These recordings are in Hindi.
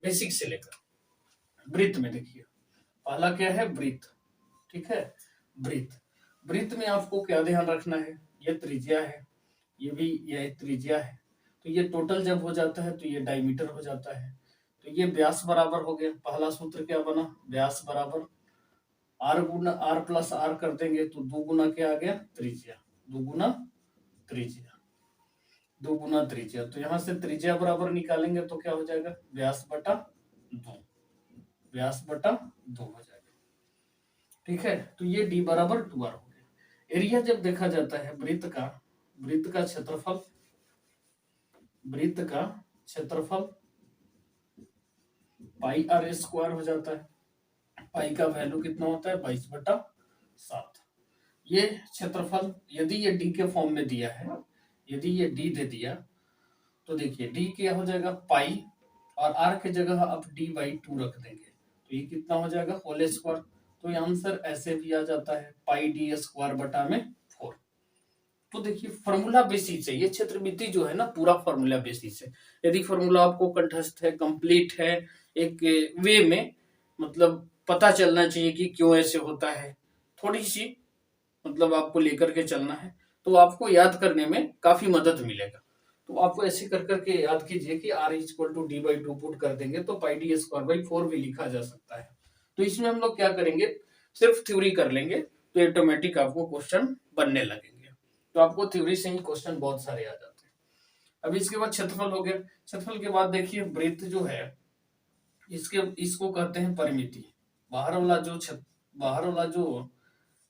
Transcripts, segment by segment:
बेसिक से लेकर। वृत्त में देखिए पहला क्या है, वृत्त, ठीक है। वृत्त, वृत्त में आपको क्या ध्यान रखना है, ये त्रिज्या है, ये भी यह त्रिज्या है, तो ये टोटल जब हो जाता है तो ये डायमीटर हो जाता है। तो ये व्यास बराबर हो गया, पहला सूत्र क्या बना, व्यास बराबर आर गुना आर प्लस आर कर देंगे तो दो गुना क्या आ गया, त्रिज्या, दो गुना त्रिज्या, दो गुना त्रिज्या। तो यहां से त्रिज्या बराबर निकालेंगे तो क्या हो जाएगा, व्यास बटा दो, व्यास बटा दो हो जाएगा, ठीक है। तो ये डी बराबर 2r हो गया। एरिया जब देखा जाता है वृत्त का, वृत्त का क्षेत्रफल, वृत्त का क्षेत्रफल पाई आर स्क्वायर हो जाता है। पाई का वैल्यू कितना होता है, 22/7। ये क्षेत्रफल यदि ये डी के फॉर्म में दिया है, यदि ये डी दे दिया तो देखिए डी क्या हो जाएगा, पाई, और आर के जगह आप d/2 रख देंगे तो ये कितना हो जाएगा, होल स्क्वायर। तो ये आंसर ऐसे भी आ जाता है पाई डी स्क्वायर बटा में 4। तो देखिए फॉर्मूला बेसिस से ये क्षेत्रमिति जो है ना पूरा फॉर्मूला बेसिस से, यदि फॉर्मूला आपको कंठस्थ है, कंप्लीट है, एक वे में मतलब पता चलना चाहिए कि क्यों ऐसे होता है, थोड़ी सी मतलब आपको लेकर के चलना है तो आपको याद करने में काफी मदद मिलेगा। तो आपको ऐसे कर करके याद कीजिए कि r equal to d/2 put कर देंगे तो पाई डी स्क्वायर बाई 4 भी लिखा जा सकता है। तो इसमें हम लोग क्या करेंगे, सिर्फ थ्योरी कर लेंगे तो ऑटोमेटिक आपको क्वेश्चन बनने लगेंगे। तो आपको थ्योरी से ही क्वेश्चन बहुत सारे आ जाते हैं। अब इसके बाद क्षेत्रफल हो गया, क्षेत्रफल के बाद देखिए वृत्त जो है इसके इसको कहते हैं परिमिति। बाहर वाला जो बाहर वाला जो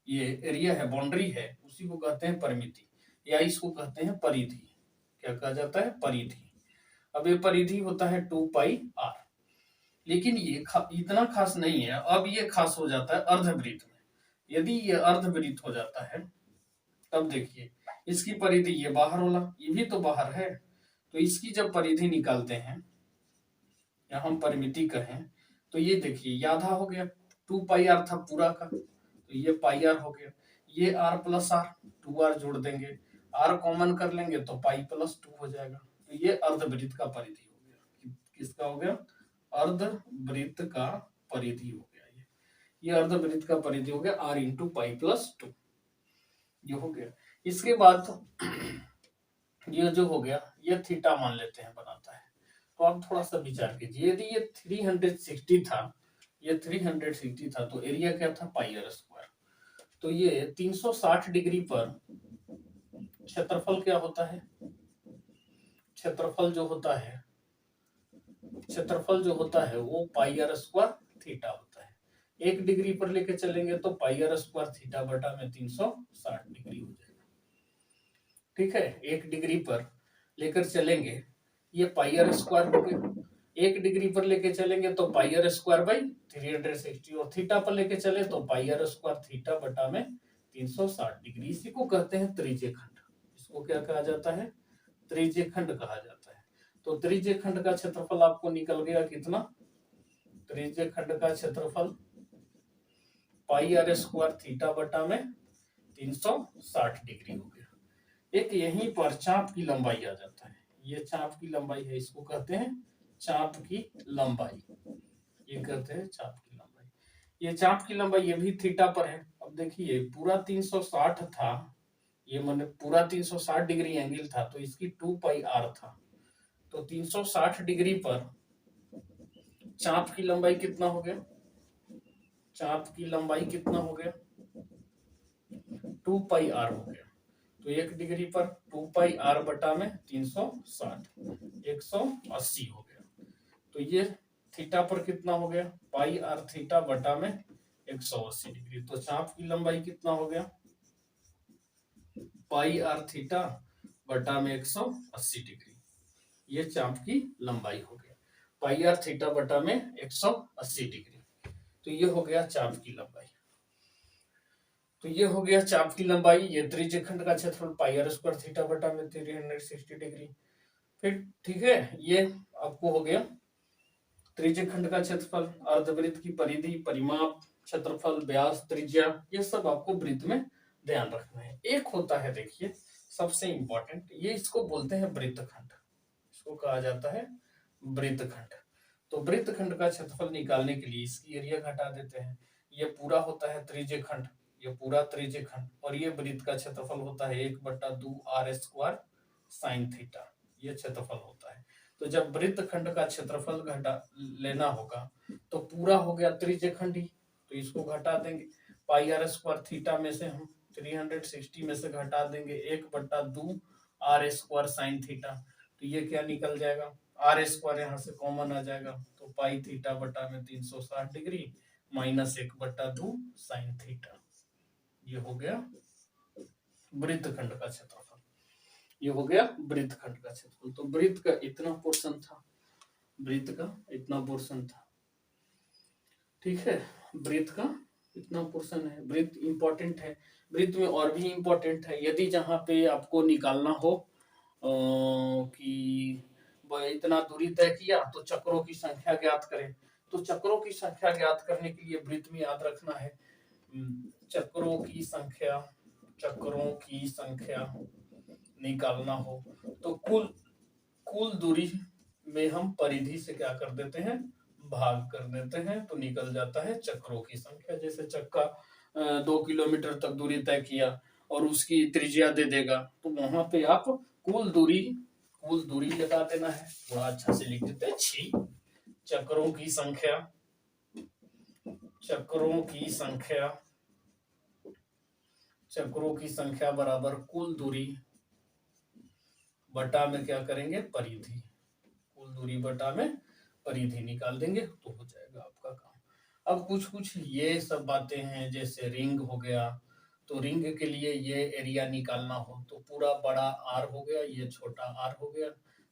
ये एरिया है, बाउंड्री है, उसी को कहते हैं परिमिति या इसको कहते हैं परिधि। क्या कहा जाता है, परिधि। अब ये परिधि होता है 2πr, लेकिन ये इतना खास नहीं है। अब ये खास हो जाता है अर्धवृत्त में। यदि ये अर्धवृत्त हो जाता है तब देखिए इसकी परिधि, ये बाहर वाला ये भी तो बाहर है, तो इसकी जब परिधि निकालते हैं या हम परिमिति कहें तो ये देखिए ये आधा हो गया, 2πr था पूरा का, तो ये πr हो गया, ये r प्लस आर, 2r जोड़ देंगे, r कॉमन कर लेंगे तो पाई प्लस 2 हो जाएगा। तो ये अर्धवृत्त का परिधि हो गया। किसका हो गया, अर्धवृत्त का परिधि हो गया। ये अर्धवृत्त का परिधि हो गया r इंटू पाई प्लस 2, ये हो गया। इसके बाद ये जो हो गया ये थीटा मान लेते हैं बनाता है। तो आप थोड़ा सा विचार कीजिए, यदि ये 360 था, ये 360 था तो एरिया क्या था, पाई आर स्क्वायर। तो ये 360 डिग्री पर क्षेत्रफल क्या होता है, क्षेत्रफल जो होता है, क्षेत्रफल जो होता है वो पाई आर स्क्वायर थीटा होता है। 1 डिग्री पर लेके चलेंगे तो पाई आर स्क्वायर थीटा बटा में 360 डिग्री हो जाएगा, ठीक है। 1 डिग्री पर लेकर चलेंगे ये पाई आर स्क्वायर हो गया, 1 डिग्री पर लेके चलेंगे तो पाई आर स्क्वायर बाई 360, और थीटा पर लेके चले तो पाई आर स्क्वायर थीटा बटा में 360 डिग्री। इसी को कहते हैं त्रिज्य खंड। इसको क्या कहा जाता है, त्रिज्य खंड कहा जाता है। तो त्रिज्य खंड का क्षेत्रफल आपको निकल गया कितना, त्रिज्य खंड का क्षेत्रफल पाई आर स्क्वायर थीटा बटा में 360 डिग्री हो गया। एक यहीं पर चाप की लंबाई आ जाता है, ये चाप की लंबाई है, इसको कहते हैं चाप की लंबाई, ये कहते हैं चाप की लंबाई। ये चाप की लंबाई ये भी थीटा पर है। अब देखिए पूरा 360 था, ये मैंने पूरा 360 डिग्री एंगल था तो इसकी 2πr था, तो 360 डिग्री पर चाप की लंबाई कितना हो गया, चाप की लंबाई कितना हो गया, 2πr हो गया। तो 1 डिग्री पर 2πr बटा में 360, 180 हो गया। तो ये थीटा पर कितना हो गया, पाई आर थीटा बटा में 180 डिग्री। तो चाप की लंबाई कितना हो गया, पाई आर थीटा बटा में 180 डिग्री, ये चाप की लंबाई हो गया, पाई आर थीटा बटा में 180 डिग्री। तो ये हो गया चाप की लंबाई। तो ये हो गया चाप की लंबाई, ये त्रिज्य खंड का क्षेत्रफल पाई आर स्क्वायर थीटा बटा में 360 डिग्री। फिर ठीक है, ये आपको हो गया त्रिज्य खंड का क्षेत्रफल, अर्धवृत्त की परिधि, परिमाप, क्षेत्रफल, व्यास, त्रिज्या, ये सब आपको वृत्त में ध्यान रखना है। एक होता है देखिए सबसे इंपॉर्टेंट, ये इसको बोलते हैं वृत्तखंड, इसको कहा जाता है वृत्तखंड। तो वृत्तखंड का क्षेत्रफल निकालने के लिए इसकी एरिया घटा देते हैं। ये पूरा होता है त्रिज्य खंड, ये पूरा त्रिज्य खंड, और ये वृत्त का क्षेत्रफल होता है 1/2 आर स्क्वायर साइन थीटा, ये क्षेत्रफल होता है। तो जब वृत्त खंड का क्षेत्रफल घटा लेना होगा तो पूरा हो गया त्रिज्य खंड ही, तो इसको घटा देंगे पाई आर स्क्वायर थीटा में से हम 360 में से घटा देंगे 1/2 आर स्क्वायर साइन थीटा, तो ये क्या निकल जाएगा, आर स्क्वायर यहाँ से कॉमन आ जाएगा, तो पाई थीटा बटा में 360 डिग्री माइनस 1/2 साइन थीटा, ये हो गया वृत्तखंड का क्षेत्रफल, ये हो गया वृत्तखंड का क्षेत्रफल। तो वृत्त का इतना पोर्शन था, वृत्त का इतना पोर्शन था, ठीक है, वृत्त का इतना पोर्शन है। वृत्त इंपॉर्टेंट है, वृत्त में और भी इंपॉर्टेंट है, यदि जहां पे आपको निकालना हो कि इतना दूरी तय किया तो चक्रों की संख्या ज्ञात करें, तो चक्रों की संख्या ज्ञात करने के लिए वृत्त में याद रखना है चक्रों की संख्या, चक्रों की संख्या निकालना हो तो कुल दूरी में हम परिधि से क्या कर देते हैं, भाग कर देते हैं, तो निकल जाता है चक्रों की संख्या। जैसे चक्का 2 किलोमीटर तक दूरी तय किया और उसकी त्रिज्या दे देगा, तो वहां पे आप कुल दूरी लगा देना है, थोड़ा अच्छा से लिख देते हैं 6 चक्रों की संख्या, चक्रों की संख्या, चक्रों की संख्या बराबर कुल दूरी बटा में क्या करेंगे, परिधि, कुल दूरी बटा में परिधि निकाल देंगे तो हो जाएगा आपका काम। अब कुछ ये सब बातें हैं, जैसे रिंग हो गया, तो रिंग के लिए ये एरिया निकालना हो तो पूरा बड़ा आर हो गया, ये छोटा आर हो गया,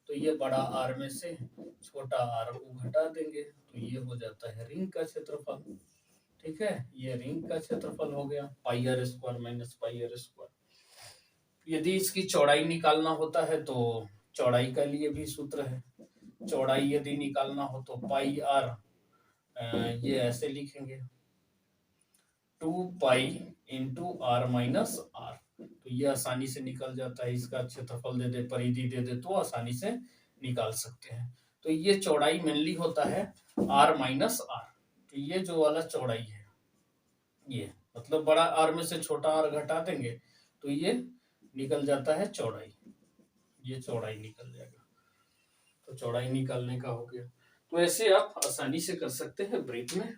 तो ये बड़ा आर में से छोटा आर को घटा देंगे, तो ये हो जाता है रिंग का क्षेत्रफल, ठीक है, ये रिंग का क्षेत्रफल हो गया pi r square minus pi r square. यदि इसकी चौड़ाई निकालना होता है तो चौड़ाई का लिए भी सूत्र है, चौड़ाई यदि निकालना हो तो पाई आर, ये ऐसे लिखेंगे 2 pi into R minus R, तो ये आसानी से निकल जाता है, इसका क्षेत्रफल दे दे परिधि दे दे तो आसानी से निकाल सकते हैं। तो ये चौड़ाई मेनली होता है आर माइनस आर, तो ये जो वाला चौड़ाई है, ये मतलब बड़ा आर में से छोटा आर घटा देंगे तो ये निकल जाता है चौड़ाई, ये चौड़ाई निकल जाएगा, तो चौड़ाई निकालने का हो गया। तो ऐसे आप आसानी से कर सकते हैं वृत्त में।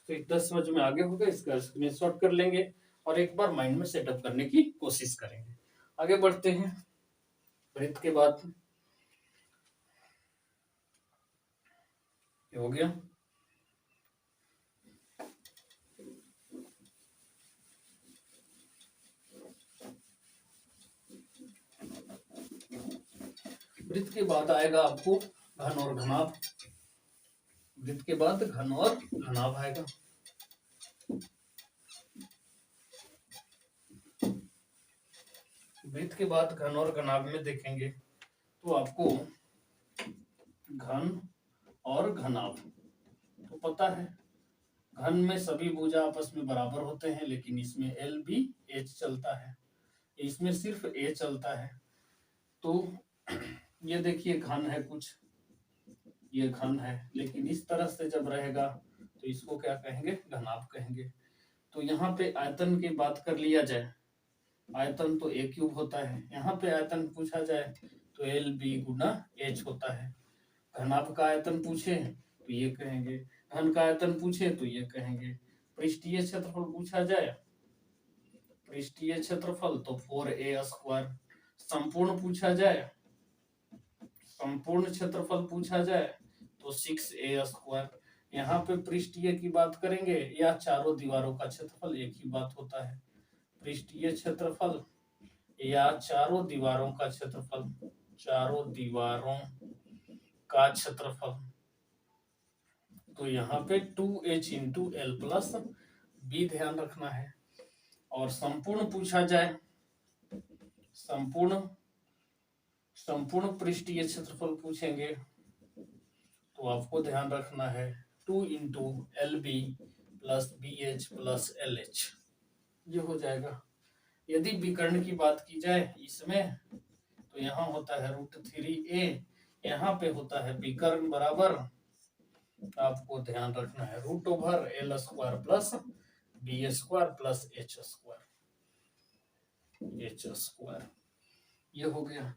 तो इतना समझ में आगे होगा, इसका स्क्रीनशॉट कर लेंगे और एक बार माइंड में सेटअप करने की कोशिश करेंगे। आगे बढ़ते हैं, वृत्त के बाद ये हो गया, वृत्त के बाद आएगा आपको घन और घनाभ, वृत्त के बाद घन और घनाभ आएगा। वृत्त के बाद घन और घनाभ में देखेंगे तो आपको घन और घनाभ तो पता है, घन में सभी भुजा आपस में बराबर होते हैं, लेकिन इसमें एल बी एच चलता है, इसमें सिर्फ ए चलता है। तो ये देखिए घन है कुछ, ये घन है, लेकिन इस तरह से जब रहेगा तो इसको क्या कहेंगे, घनाभ कहेंगे। तो यहाँ पे आयतन की बात कर लिया जाए, आयतन तो ए क्यूब होता है, यहाँ पे आयतन पूछा जाए तो एल बी गुना एच होता है। घनाभ का आयतन पूछे तो ये कहेंगे, घन का आयतन पूछे तो ये कहेंगे। पृष्ठीय क्षेत्रफल पूछा जाए, पृष्ठीय क्षेत्रफल तो 4a स्क्वायर। संपूर्ण पूछा जाए, संपूर्ण क्षेत्रफल पूछा जाए तो 6a स्क्वायर। यहाँ पे पृष्ठीय की बात करेंगे या चारों दीवारों का क्षेत्रफल, एक ही बात होता है, पृष्ठीय क्षेत्रफल या चारों दीवारों का क्षेत्रफल, चारों दीवारों का क्षेत्रफल, तो यहाँ पे 2h into L plus B ध्यान रखना है। और संपूर्ण पूछा जाए, संपूर्ण पृष्ठीय क्षेत्रफल पूछेंगे तो आपको ध्यान रखना है 2 into L B plus B H plus L H, ये हो जाएगा। यदि विकर्ण की बात की जाए इसमें तो यहाँ होता है √3a यहाँ पे होता है विकर्ण बराबर, आपको ध्यान रखना है, root over L square plus B square plus H square. ये हो गया।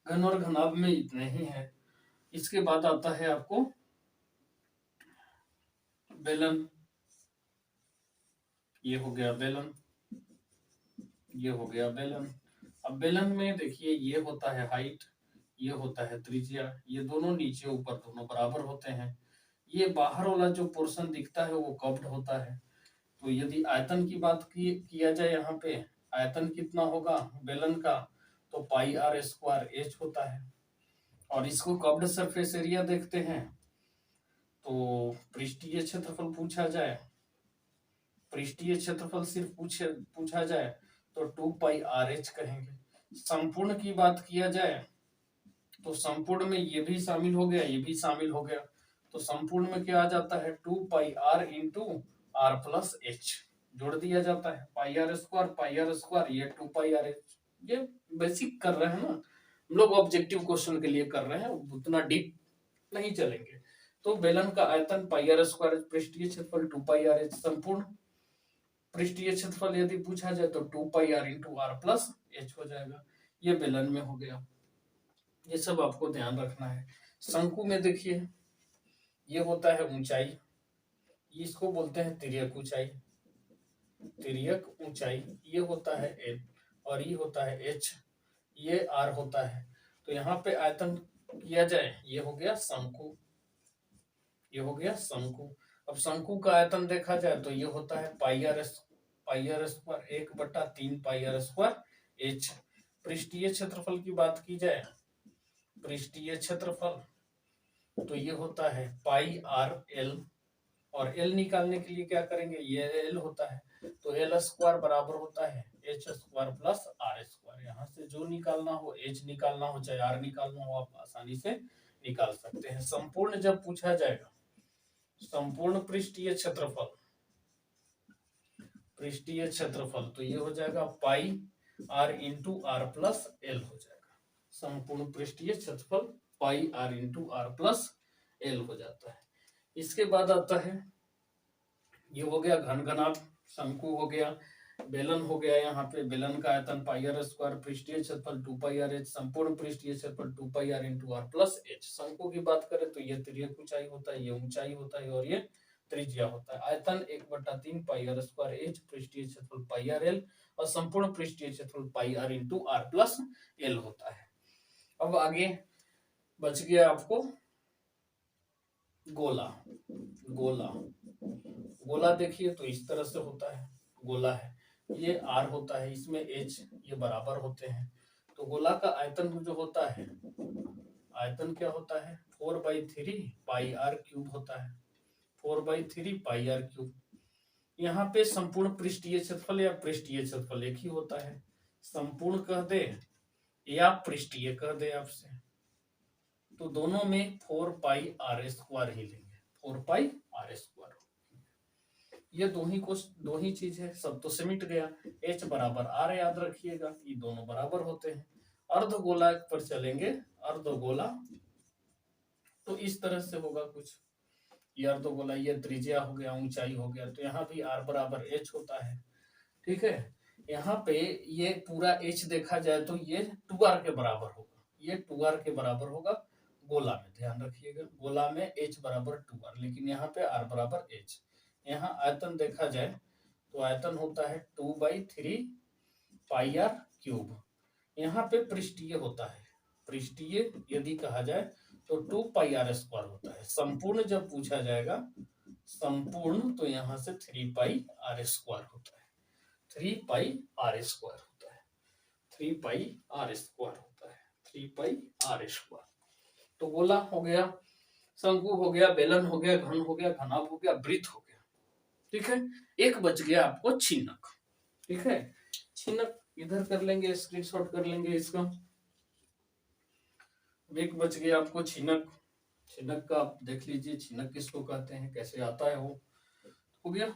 घन और घनाभ में इतने ही है। इसके बाद आता है आपको बेलन। ये हो गया बेलन, ये हो गया बेलन। अब बेलन में देखिए, ये होता है हाइट, ये होता है त्रिज्या, ये दोनों नीचे ऊपर दोनों बराबर होते हैं। ये बाहर वाला जो पोर्शन दिखता है वो कर्व्ड होता है। तो यदि आयतन की बात किया जाए, यहाँ पे आयतन कितना होगा बेलन का, तो पाई आर स्क्वायर एच होता है। और इसको कर्व्ड सरफेस एरिया देखते हैं, तो पृष्ठीय क्षेत्रफल पूछा जाए, पृष्ठीय क्षेत्रफल सिर्फ पूछा जाए तो 2 पाई आर एच कहेंगे। संपूर्ण की बात किया जाए तो संपूर्ण में ये भी शामिल हो गया, ये भी शामिल हो गया, तो संपूर्ण में क्या आ जाता है 2 pi r into r plus h, जोड़ दिया जाता है पाई आर स्क्वायर, ये 2 पाई आर एच। ये बेसिक कर रहे हैं ना हम लोग, ऑब्जेक्टिव क्वेश्चन के लिए कर रहे हैं, उतना डीप नहीं चलेंगे। तो बेलन का आयतन पाई आर स्क्वायर, पृष्ठीय क्षेत्रफल 2 पाई आर एच, संपूर्ण पृष्ठीय क्षेत्रफल यदि पूछा जाए तो 2 pi r into r plus h हो जाएगा। ये बेलन में हो गया। ये सब आपको ध्यान रखना है। शंकु में देखिए, ये होता है ऊंचाई, इसको बोलते हैं तिर्यक ऊंचाई, तिर्यक ऊंचाई। ये होता है एल और ये होता है एच, ये आर होता है। तो यहाँ पे आयतन किया जाए, ये हो गया शंकु, ये हो गया शंकु। अब शंकु का आयतन देखा जाए तो ये होता है pi r square 1/3 pi r square h. पृष्ठीय क्षेत्रफल की बात की जाए, पृष्ठीय क्षेत्रफल तो ये होता है पाई आर एल, और एल निकालने के लिए क्या करेंगे, ये एल होता है, तो एल स्क्वायर बराबर होता है H square plus R square. यहाँ से जो निकालना हो, एच निकालना हो चाहे आर निकालना हो, आप आसानी से निकाल सकते हैं। संपूर्ण जब पूछा जाएगा, संपूर्ण पृष्ठीय क्षेत्रफल, पृष्ठीय क्षेत्रफल तो ये हो जाएगा pi r into r plus l हो जाएगा। संपूर्ण पृष्ठीय क्षेत्रफल pi r into r plus l हो जाता है। इसके बाद आता है, ये हो गया घन घनाभ, शंकु हो गया, बेलन हो गया। यहाँ पे बेलन का आयतन पाई आर स्क्वायर, पृष्ठीय क्षेत्रफल 2 पाई आर एच, संपूर्ण पृष्ठीय क्षेत्रफल 2 pi r into r plus h. शंकु की बात करें तो ये तिर्यक ऊंचाई होता है, ये ऊंचाई होता है और ये त्रिज्या होता है। आयतन 1/3 पाई आर स्क्वायर एच, पृष्ठीय क्षेत्रफल पाई आर एल और संपूर्ण पृष्ठीय क्षेत्रफल pi r into r plus l होता है। अब आगे बच गया आपको गोला। गोला, गोला देखिए तो इस तरह से होता है, गोला है, ये आर होता है, इसमें एच, ये बराबर होते हैं। तो गोला का आयतन जो होता है, आयतन क्या होता है 4/3 पाई आर क्यूब होता है, 4/3 पाई आर क्यूब। यहाँ पे संपूर्ण पृष्ठीय क्षेत्रफल या पृष्ठीय क्षेत्रफल एक ही होता है, संपूर्ण कह दे या पृष्ठीय कह दे आपसे, तो दोनों में 4 पाई आर स्क्वायर ही लेंगे, 4 पाई आर स्क्वायर। ये दो ही चीज है, सब तो सिमट गया। एच बराबर आर याद रखिएगा, ये दोनों बराबर होते हैं। अर्धगोला पर चलेंगे, अर्धगोला तो इस तरह से होगा कुछ, ये अर्धगोला, ये त्रिज्या हो गया, ऊंचाई हो गया, तो यहाँ भी आर बराबर एच होता है, ठीक है। यहाँ पे ये पूरा एच देखा जाए तो ये 2r के बराबर होगा, ये 2r के बराबर होगा गोला में, ध्यान रखिएगा गोला में एच बराबर 2r, लेकिन यहाँ पे आर बराबर एच। यहाँ आयतन देखा जाए तो आयतन होता है 2/3 पाई आर क्यूब। यहाँ पे पृष्ठीय होता है, पृष्ठीय यदि कहा जाए तो 2 पाई आर स्क्वायर होता है। संपूर्ण जब पूछा जाएगा, संपूर्ण तो यहाँ से 3 पाई आर स्क्वायर होता है, 3 पाई आर स्क्वायर होता है, 3 पाई आर स्क्वायर होता है, 3 पाई आर स्क्वायर। तो गोला हो गया, शंकु हो गया, बेलन हो गया, घन हो गया, घनाभ हो गया, वृत्त हो गया, ठीक है। एक बच गया आपको छिन्नक, ठीक है। छिन्नक इधर कर लेंगे, स्क्रीनशॉट कर लेंगे इसका। एक बच गया आपको छिन्नक, छिन्नक का आप देख लीजिए, छिन्नक किसको कहते हैं, कैसे आता है वो, हो गया।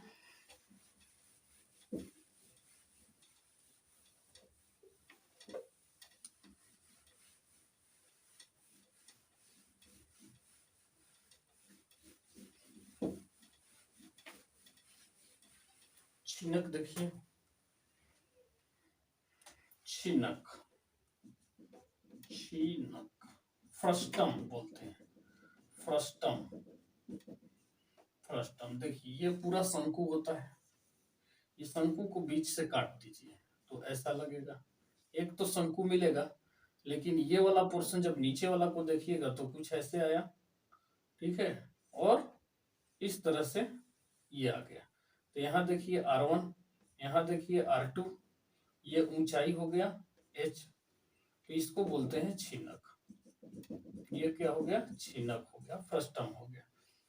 छिनक देखिए, छिनक, छिनक, फ्रस्टम बोलते हैं, फ्रस्टम, फ्रस्टम। देखिए ये पूरा शंकु होता है, ये शंकु को बीच से काट दीजिए तो ऐसा लगेगा, एक तो शंकु मिलेगा, लेकिन ये वाला पोर्शन जब नीचे वाला को देखिएगा तो कुछ ऐसे आया, ठीक है, और इस तरह से ये आ गया। तो यहाँ देखिए R1, यहाँ देखिए R2, ये ऊंचाई हो गया H, तो इसको बोलते हैं छिनक। ये क्या हो गया, छिनक हो गया, फ्रस्टम हो गया।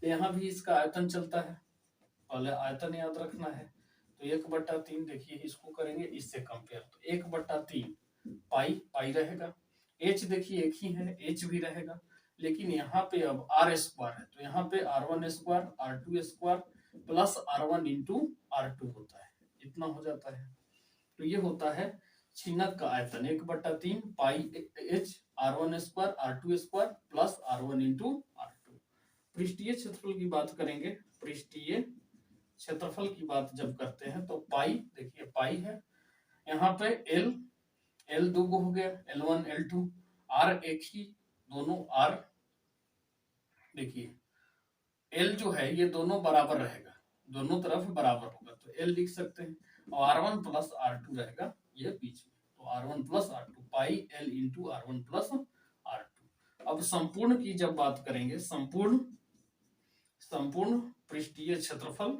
तो यहाँ भी इसका आयतन चलता है, पहले आयतन याद रखना है। तो 1/3 देखिए इसको करेंगे इससे कंपेयर, तो 1/3 पाई, पाई रहेगा। H देखिए एक ही है, H भी रहेगा, लेकिन यहाँ पे अब R² है, तो यहाँ पे R1² R2² plus R1 into R2 होता है, इतना हो जाता है। तो ये होता है छिनक का आयतन 1/3 पाई H R1² R2² plus R1 into R2। पृष्ठीय क्षेत्रफल की बात करेंगे, पृष्ठीय क्षेत्रफल की बात जब करते हैं तो पाई, देखिए पाई है, यहाँ पे L दो हो गया, L1 L2, R एक ही, दोनों R, देखिए L जो है ये दोनों बराबर रहेगा, दोनों तरफ बराबर होगा, तो L लिख सकते हैं, और R1 प्लस R2 रहेगा ये बीच में, तो R1 प्लस R2 पाई L into R1 plus R2। अब संपूर्ण की जब बात करेंगे, संपूर्ण पृष्ठीय क्षेत्रफल,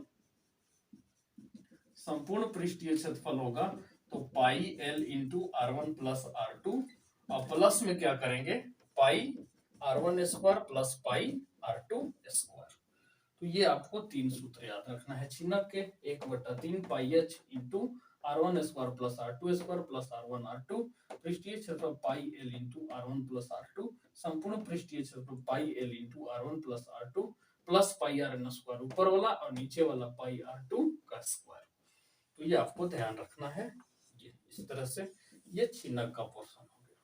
संपूर्ण पृष्ठीय क्षेत्रफल होगा तो पाई L into R1 plus R2, और प्लस में क्या करेंगे, पाई R1² प्लस पाई R2²। तो ये आपको 3 सूत्र याद रखना है छिनक के, 1/3 पाई H into R1² plus R2² plus R1 R2, पृष्ठीय क्षेत्रफल पाई L into R1 plus R2, संपूर्ण पृष्ठीय क्षेत्रफल पाई L into R1 plus R2 plus pi RN² ऊपर वाला और नीचे वाला पाई R2 का स्क्वायर। तो ये आपको ध्यान रखना है, ये इस तरह से ये छिनक का पोर्शन हो गया।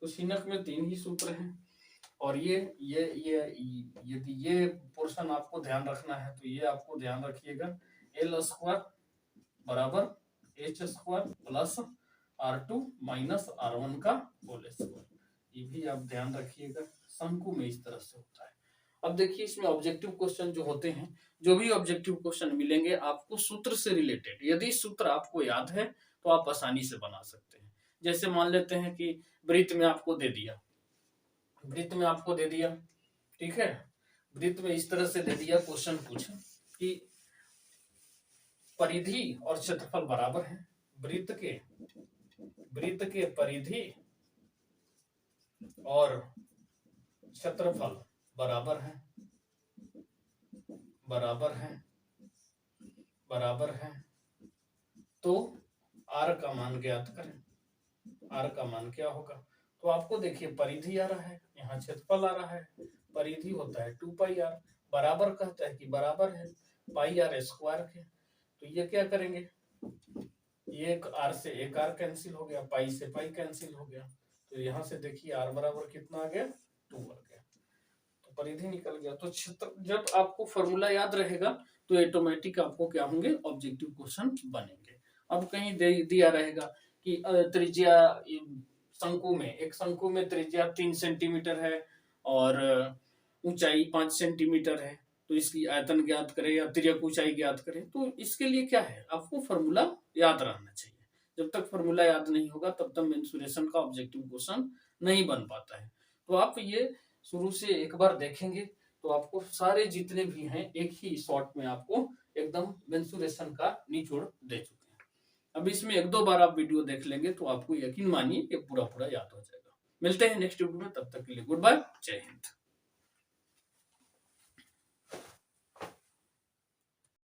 तो छिनक में 3 ही सूत्र हैं, और ये यदि ये पोर्शन आपको ध्यान रखना है तो ये आपको ध्यान रखिएगा, L² बराबर H² plus R2 minus R1 का होल स्क्वायर, ये भी आप ध्यान रखिएगा, शंकु में इस तरह से होता है। अब देखिए इसमें ऑब्जेक्टिव क्वेश्चन जो होते हैं, जो भी ऑब्जेक्टिव क्वेश्चन मिलेंगे आपको सूत्र से रिलेटेड, यदि सूत्र आपको याद है तो आप आसानी से बना सकते हैं। जैसे मान लेते हैं कि वृत्त में आपको दे दिया, वृत्त में आपको दे दिया, ठीक है, वृत्त में इस तरह से दे दिया, क्वेश्चन पूछा कि परिधि और क्षेत्रफल बराबर है, वृत्त के परिधि और क्षेत्रफल बराबर है, तो R का मान ज्ञात करें। R का मान क्या होगा, तो आपको देखिए परिधि आ रहा है, यहाँ क्षेत्रफल आ रहा है, परिधि होता है 2πr, बराबर कहता है कि बराबर है पाई R² के, तो ये क्या करेंगे, एक R से एक R कैंसिल हो गया, पाई से पाई कैंसिल हो गया, तो यहाँ से देखिए R बराबर कितना आ गया, 2 आ गया, तो परिधि निकल गया। तो क्षेत्र, जब आपको फॉर्मूला याद रहेगा तो ऑटोमेटिक आपको क्या होंगे, ऑब्जेक्टिव क्वेश्चन बनेंगे। अब कहीं दिया रहेगा कि त्रिज्या शंकु में, एक शंकु में त्रिज्या 3 सेंटीमीटर है और ऊंचाई 5 सेंटीमीटर है, तो इसकी आयतन ज्ञात करें या तिर्यक ऊंचाई ज्ञात करें, तो इसके लिए क्या है, आपको फॉर्मूला याद रहना चाहिए। जब तक फॉर्मूला याद नहीं होगा तब तक मेंसुरेशन का ऑब्जेक्टिव क्वेश्चन नहीं बन पाता है। तो आप ये शुरू से एक बार देखेंगे तो आपको सारे जितने भी हैं एक ही शॉट में आपको एकदम मेंसुरेशन का निचोड़ दे चुके हैं। अब इसमें 1-2 बार आप वीडियो देख लेंगे तो आपको यकीन मानिए कि पूरा याद हो जाएगा। मिलते हैं नेक्स्ट वीडियो में, तब तक के लिए गुड बाय, जय हिंद।